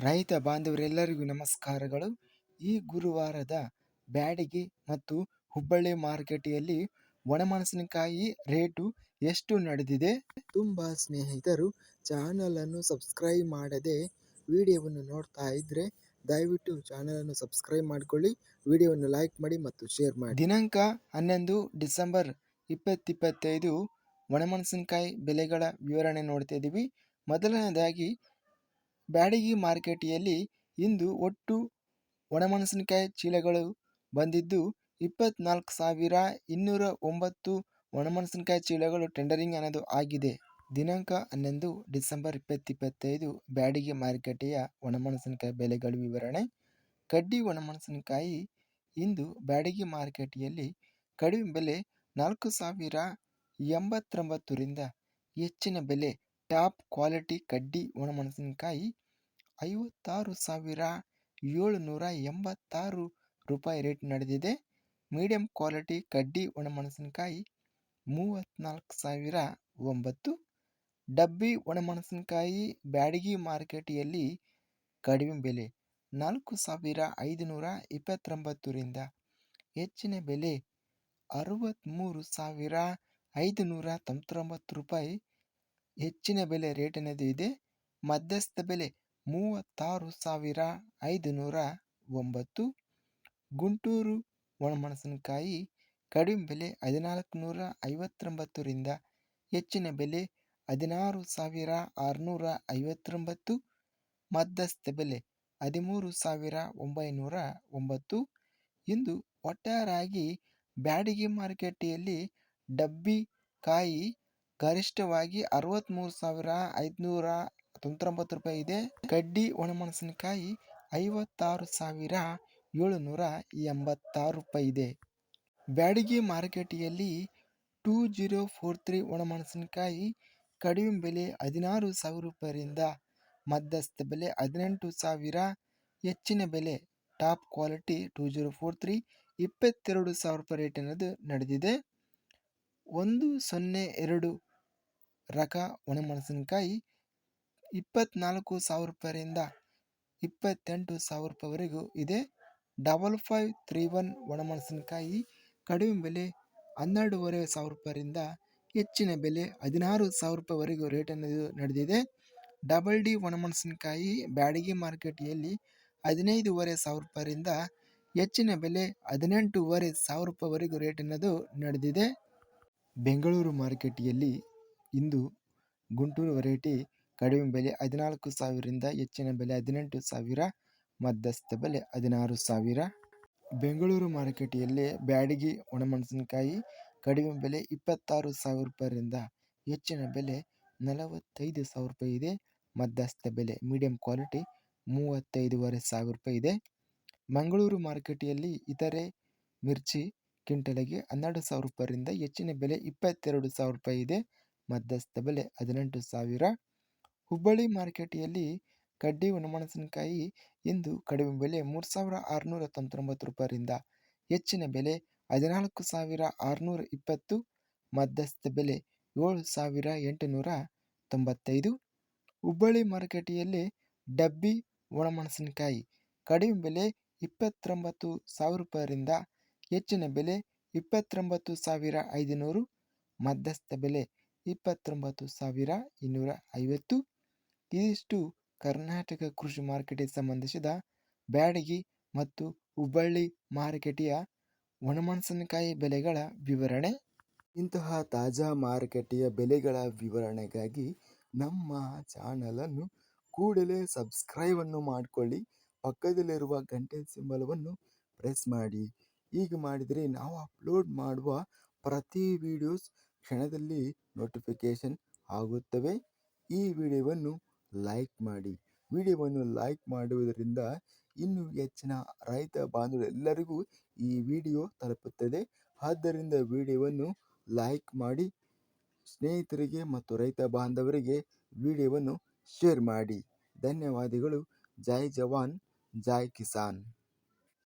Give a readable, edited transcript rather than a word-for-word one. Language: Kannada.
ರೈತ ಬಾಂಧವರೆಲ್ಲರಿಗೂ ನಮಸ್ಕಾರಗಳು. ಈ ಗುರುವಾರದ ಬ್ಯಾಡಗಿ ಮತ್ತು ಹುಬ್ಬಳ್ಳಿ ಮಾರುಕಟ್ಟೆಯಲ್ಲಿ ಒಣಮೆಣಸಿನಕಾಯಿ ರೇಟು ಎಷ್ಟು ನಡೆದಿದೆ? ತುಂಬ ಸ್ನೇಹಿತರು ಚಾನಲನ್ನು ಸಬ್ಸ್ಕ್ರೈಬ್ ಮಾಡದೆ ವಿಡಿಯೋವನ್ನು ನೋಡ್ತಾ ಇದ್ದರೆ ದಯವಿಟ್ಟು ಚಾನಲನ್ನು ಸಬ್ಸ್ಕ್ರೈಬ್ ಮಾಡಿಕೊಳ್ಳಿ, ವಿಡಿಯೋವನ್ನು ಲೈಕ್ ಮಾಡಿ ಮತ್ತು ಶೇರ್ ಮಾಡಿ. ದಿನಾಂಕ 11 ಡಿಸೆಂಬರ್ 2025 ಒಣಮೆಣಸಿನಕಾಯಿ ಬೆಲೆಗಳ ವಿವರಣೆ ನೋಡ್ತಾ ಇದ್ದೀವಿ. ಮೊದಲನೇದಾಗಿ ಬ್ಯಾಡಗಿ ಮಾರುಕಟ್ಟೆಯಲ್ಲಿ ಇಂದು ಒಟ್ಟು ಒಣಮೆಣಸಿನಕಾಯಿ ಚೀಲಗಳು ಬಂದಿದ್ದು 24,209 ಒಣಮೆಣಸಿನಕಾಯಿ ಚೀಲಗಳು ಟೆಂಡರಿಂಗ್ ಅನ್ನೋದು ಆಗಿದೆ. ದಿನಾಂಕ 11 ಡಿಸೆಂಬರ್ 2025 ಬ್ಯಾಡಗಿ ಮಾರುಕಟ್ಟೆಯ ಒಣಮೆಣಸಿನಕಾಯಿ ಬೆಲೆಗಳ ವಿವರಣೆ. ಕಡ್ಡಿ ಒಣಮೆಣಸಿನಕಾಯಿ ಇಂದು ಬ್ಯಾಡಗಿ ಮಾರುಕಟ್ಟೆಯಲ್ಲಿ ಕಡಿಮೆ ಬೆಲೆ 4,089 ರಿಂದ ಹೆಚ್ಚಿನ ಬೆಲೆ ಟಾಪ್ ಕ್ವಾಲಿಟಿ ಕಡ್ಡಿ ಒಣಮೆಣಸಿನಕಾಯಿ 56,786 ರೂಪಾಯಿ ರೇಟ್ ನಡೆದಿದೆ. ಮೀಡಿಯಂ ಕ್ವಾಲಿಟಿ ಕಡ್ಡಿ ಒಣಮೆಣಸಿನಕಾಯಿ 34,009. ಡಬ್ಬಿ ಒಣಮೆಣಸಿನಕಾಯಿ ಬ್ಯಾಡಗಿ ಮಾರುಕಟ್ಟೆಯಲ್ಲಿ ಕಡಿಮೆ ಬೆಲೆ 4,529 ರಿಂದ ಹೆಚ್ಚಿನ ಬೆಲೆ 63,599 ರೂಪಾಯಿ ಹೆಚ್ಚಿನ ಬೆಲೆ ರೇಟ್ ಅನ್ನೋದು ಇದೆ. ಮಧ್ಯಸ್ಥ ಬೆಲೆ 36,509. ಗುಂಟೂರು ಒಣಮೆಣಸಿನಕಾಯಿ ಕಡಿಮೆ ಬೆಲೆ 1,459 ರಿಂದ ಹೆಚ್ಚಿನ ಬೆಲೆ 16,659. ಮಧ್ಯಸ್ಥ ಬೆಲೆ 13,909. ಇಂದು ಒಟ್ಟಾರೆಯಾಗಿ ಬ್ಯಾಡಗಿ ಮಾರುಕಟ್ಟೆಯಲ್ಲಿ ಡಬ್ಬಿ ಕಾಯಿ ಗರಿಷ್ಠವಾಗಿ 63,599 ರೂಪಾಯಿ ಇದೆ. ಕಡ್ಡಿ ಒಣಮೆಣಸಿನಕಾಯಿ 56,786 ರೂಪಾಯಿ ಇದೆ. ಬ್ಯಾಡಗಿ ಮಾರುಕಟ್ಟೆಯಲ್ಲಿ 2043 ಒಣಮೆಣಸಿನಕಾಯಿ ಕಡಿಮೆ ಬೆಲೆ 16,000 ರೂಪಾಯಿರಿಂದ ಮಧ್ಯಸ್ಥ ಬೆಲೆ 18,000, ಹೆಚ್ಚಿನ ಬೆಲೆ ಟಾಪ್ ಕ್ವಾಲಿಟಿ 2043 22,000 ರೂಪಾಯಿ ರೇಟ್ ಅನ್ನೋದು ನಡೆದಿದೆ. 102 ರಕ ಒಣಮೆಣಸಿನಕಾಯಿ 24,000 ರೂಪಾಯಿರಿಂದ 28,000 ರೂಪಾಯಿವರೆಗೂ ಇದೆ. 5531 ಒಣಮೆಣಸಿನಕಾಯಿ ಕಡಿಮೆ ಬೆಲೆ 12,500 ರೂಪಾಯಿರಿಂದ ಹೆಚ್ಚಿನ ಬೆಲೆ 16,000 ರೂಪಾಯಿವರೆಗೂ ರೇಟ್ ಅನ್ನೋದು ನಡೆದಿದೆ. ಡಬಲ್ ಡಿ ಒಣಮೆಣಸಿನಕಾಯಿ ಬ್ಯಾಡಗಿ ಮಾರುಕಟ್ಟೆಯಲ್ಲಿ 15,500 ರೂಪಾಯಿರಿಂದ ಹೆಚ್ಚಿನ ಬೆಲೆ 18,500 ರೂಪಾಯಿವರೆಗೂ ರೇಟ್ ಅನ್ನೋದು ನಡೆದಿದೆ. ಬೆಂಗಳೂರು ಮಾರುಕಟ್ಟೆಯಲ್ಲಿ ಇಂದು ಗುಂಟೂರು ವೆರೈಟಿ ಕಡಿಮೆ ಬೆಲೆ 14,000 ರಿಂದ ಹೆಚ್ಚಿನ ಬೆಲೆ 18,000, ಮಧ್ಯಸ್ಥ ಬೆಲೆ 16,000. ಬೆಂಗಳೂರು ಮಾರುಕಟ್ಟೆಯಲ್ಲಿ ಬ್ಯಾಡಗಿ ಒಣಮೆಣಸಿನಕಾಯಿ ಕಡಿಮೆ ಬೆಲೆ 26,000 ರೂಪಾಯಿರಿಂದ ಹೆಚ್ಚಿನ ಬೆಲೆ 45,000 ರೂಪಾಯಿ ಇದೆ. ಮಧ್ಯಸ್ಥ ಬೆಲೆ ಮೀಡಿಯಂ ಕ್ವಾಲಿಟಿ 35,500 ರೂಪಾಯಿ ಇದೆ. ಮಂಗಳೂರು ಮಾರುಕಟ್ಟೆಯಲ್ಲಿ ಇತರೆ ಮಿರ್ಚಿ ಕ್ವಿಂಟಲಿಗೆ 12,000 ರೂಪಾಯಿರಿಂದ ಹೆಚ್ಚಿನ ಬೆಲೆ 22,000 ರೂಪಾಯಿ ಇದೆ. ಮಧ್ಯಸ್ಥ ಬೆಲೆ 18,000. ಹುಬ್ಬಳ್ಳಿ ಮಾರುಕಟ್ಟೆಯಲ್ಲಿ ಕಡ್ಡಿ ಒಣಮೆಣಸಿನಕಾಯಿ ಇಂದು ಕಡಿಮೆ ಬೆಲೆ 3,699 ರೂಪಾಯಿರಿಂದ ಹೆಚ್ಚಿನ ಬೆಲೆ 14,620, ಮಧ್ಯಸ್ಥ ಬೆಲೆ 7,895. ಹುಬ್ಬಳ್ಳಿ ಮಾರುಕಟ್ಟೆಯಲ್ಲಿ ಡಬ್ಬಿ ಒಣಮೆಣಸಿನಕಾಯಿ ಕಡಿಮೆ ಬೆಲೆ 29,000 ರೂಪಾಯಿರಿಂದ ಹೆಚ್ಚಿನ ಬೆಲೆ 29,500, ಮಧ್ಯಸ್ಥ ಬೆಲೆ 29,250. ಇದಿಷ್ಟು ಕರ್ನಾಟಕ ಕೃಷಿ ಮಾರುಕಟ್ಟೆಗೆ ಸಂಬಂಧಿಸಿದ ಬ್ಯಾಡಗಿ ಮತ್ತು ಹುಬ್ಬಳ್ಳಿ ಮಾರುಕಟ್ಟೆಯ ಒಣಮೆಣಸಿನಕಾಯಿ ಬೆಲೆಗಳ ವಿವರಣೆ. ಇಂತಹ ತಾಜಾ ಮಾರುಕಟ್ಟೆಯ ಬೆಲೆಗಳ ವಿವರಣೆಗಾಗಿ ನಮ್ಮ ಚಾನಲನ್ನು ಕೂಡಲೇ ಸಬ್ಸ್ಕ್ರೈಬನ್ನು ಮಾಡಿಕೊಳ್ಳಿ, ಪಕ್ಕದಲ್ಲಿರುವ ಗಂಟೆ ಸಿಂಬಲವನ್ನು ಪ್ರೆಸ್ ಮಾಡಿ. ಹೀಗೆ ಮಾಡಿದರೆ ನಾವು ಅಪ್ಲೋಡ್ ಮಾಡುವ ಪ್ರತಿ ವಿಡಿಯೋಸ್ ಕ್ಷಣದಲ್ಲಿ ನೋಟಿಫಿಕೇಷನ್ ಆಗುತ್ತವೆ. ಈ ವಿಡಿಯೋವನ್ನು ಲೈಕ್ ಮಾಡಿ. ವಿಡಿಯೋವನ್ನು ಲೈಕ್ ಮಾಡುವುದರಿಂದ ಇನ್ನೂ ಹೆಚ್ಚಿನ ರೈತ ಬಾಂಧವರೆಲ್ಲರಿಗೂ ಈ ವಿಡಿಯೋ ತಲುಪುತ್ತದೆ. ಆದ್ದರಿಂದ ವಿಡಿಯೋವನ್ನು ಲೈಕ್ ಮಾಡಿ, ಸ್ನೇಹಿತರಿಗೆ ಮತ್ತು ರೈತ ಬಾಂಧವರಿಗೆ ವಿಡಿಯೋವನ್ನು ಶೇರ್ ಮಾಡಿ. ಧನ್ಯವಾದಗಳು. ಜೈ ಜವಾನ್, ಜೈ ಕಿಸಾನ್.